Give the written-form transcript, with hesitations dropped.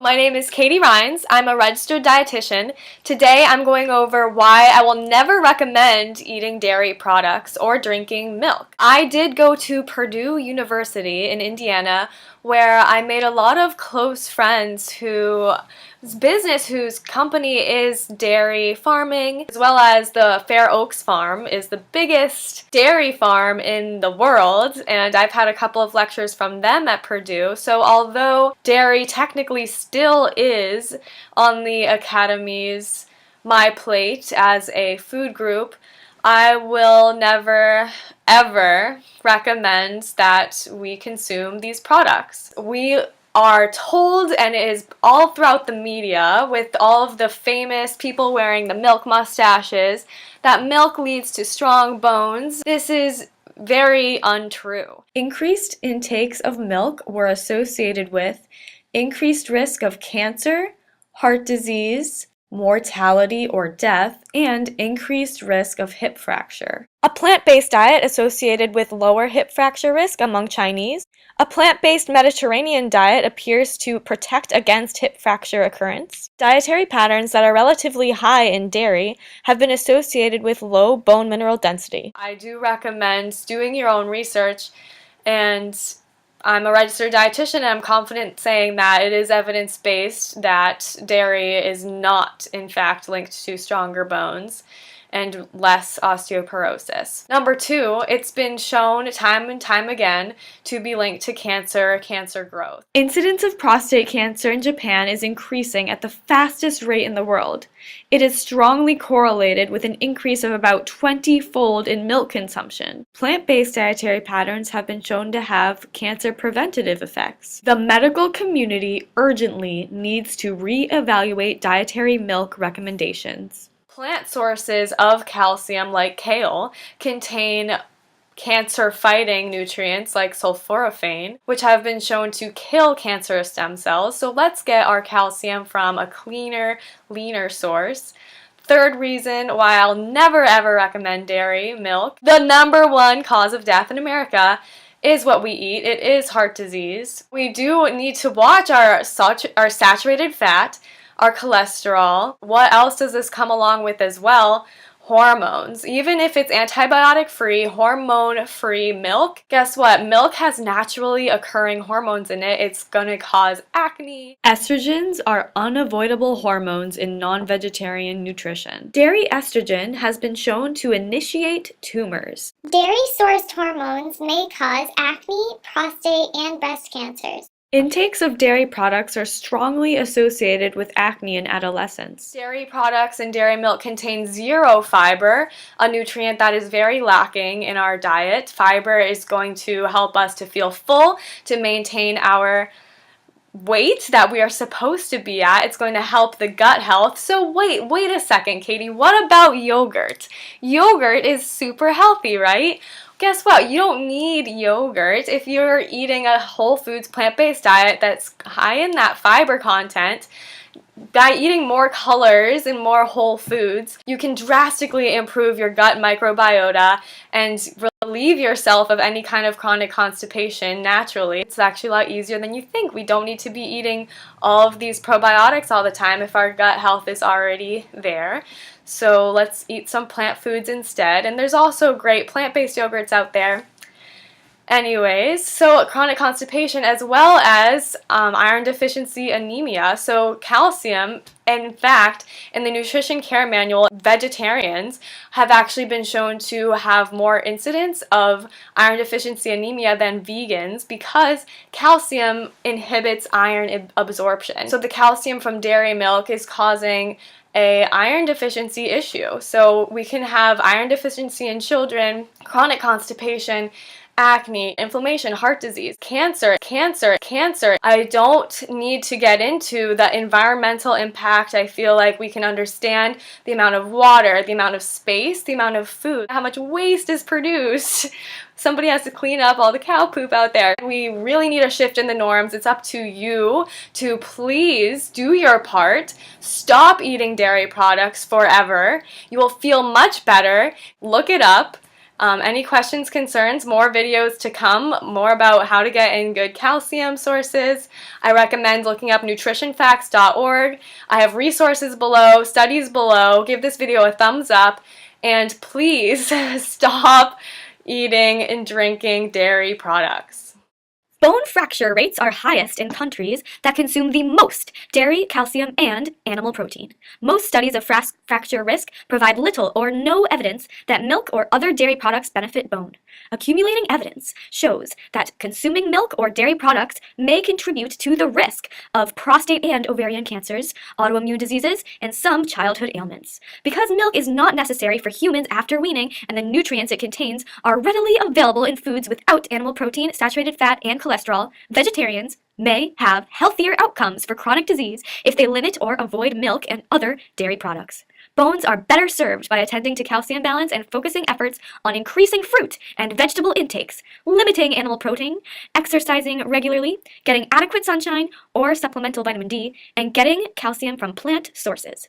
My name is Katie Reines. I'm a registered dietitian. Today I'm going over why I will never recommend eating dairy products or drinking milk. I did go to Purdue University in Indiana where I made a lot of close friends whose company is dairy farming, as well as the Fair Oaks Farm is the biggest dairy farm in the world, and I've had a couple of lectures from them at Purdue. So although dairy technically still is on the Academy's My Plate as a food group, I will never ever recommend that we consume these products. We are told, and it is all throughout the media with all of the famous people wearing the milk mustaches, that milk leads to strong bones. This is very untrue. Increased intakes of milk were associated with increased risk of cancer, heart disease, mortality or death, and increased risk of hip fracture. A plant-based diet associated with lower hip fracture risk among Chinese. A plant-based Mediterranean diet appears to protect against hip fracture occurrence. Dietary patterns that are relatively high in dairy have been associated with low bone mineral density. I do recommend doing your own research, and I'm a registered dietitian and I'm confident saying that it is evidence-based that dairy is not, in fact, linked to stronger bones and less osteoporosis. Number two, it's been shown time and time again to be linked to cancer growth. Incidence of prostate cancer in Japan is increasing at the fastest rate in the world. It is strongly correlated with an increase of about 20-fold in milk consumption. Plant-based dietary patterns have been shown to have cancer preventative effects. The medical community urgently needs to re-evaluate dietary milk recommendations. Plant sources of calcium, like kale, contain cancer-fighting nutrients like sulforaphane, which have been shown to kill cancerous stem cells. So let's get our calcium from a cleaner, leaner source. Third reason why I'll never ever recommend dairy milk. The number one cause of death in America is what we eat. It is heart disease. We do need to watch our saturated fat, our cholesterol. What else does this come along with as well? Hormones. Even if it's antibiotic-free, hormone-free milk, guess what? Milk has naturally occurring hormones in it. It's gonna cause acne. Estrogens are unavoidable hormones in non-vegetarian nutrition. Dairy estrogen has been shown to initiate tumors. Dairy-sourced hormones may cause acne, prostate, and breast cancers. Intakes of dairy products are strongly associated with acne in adolescents. Dairy products and dairy milk contain zero fiber, a nutrient that is very lacking in our diet. Fiber is going to help us to feel full, to maintain our weight that we are supposed to be at. It's going to help the gut health. So wait a second, Katie, what about yogurt? Yogurt is super healthy, right? Guess what? You don't need yogurt if you're eating a whole foods plant-based diet that's high in that fiber content. By eating more colors and more whole foods, you can drastically improve your gut microbiota and relieve yourself of any kind of chronic constipation naturally. It's actually a lot easier than you think. We don't need to be eating all of these probiotics all the time if our gut health is already there. So let's eat some plant foods instead. And there's also great plant-based yogurts out there. Anyways, so chronic constipation as well as iron deficiency anemia. So calcium, in fact, in the nutrition care manual, vegetarians have actually been shown to have more incidence of iron deficiency anemia than vegans because calcium inhibits iron absorption. So the calcium from dairy milk is causing an iron deficiency issue. So we can have iron deficiency in children, chronic constipation, acne, inflammation, heart disease, cancer. I don't need to get into the environmental impact. I feel like we can understand the amount of water, the amount of space, the amount of food, how much waste is produced. Somebody has to clean up all the cow poop out there. We really need a shift in the norms. It's up to you to please do your part. Stop eating dairy products forever. You will feel much better. Look it up. Any questions, concerns, more videos to come, more about how to get in good calcium sources. I recommend looking up nutritionfacts.org. I have resources below, studies below. Give this video a thumbs up, and please stop eating and drinking dairy products. Bone fracture rates are highest in countries that consume the most dairy, calcium, and animal protein. Most studies of fracture risk provide little or no evidence that milk or other dairy products benefit bone. Accumulating evidence shows that consuming milk or dairy products may contribute to the risk of prostate and ovarian cancers, autoimmune diseases, and some childhood ailments. Because milk is not necessary for humans after weaning, and the nutrients it contains are readily available in foods without animal protein, saturated fat, and cholesterol, vegetarians may have healthier outcomes for chronic disease if they limit or avoid milk and other dairy products. Bones are better served by attending to calcium balance and focusing efforts on increasing fruit and vegetable intakes, limiting animal protein, exercising regularly, getting adequate sunshine or supplemental vitamin D, and getting calcium from plant sources.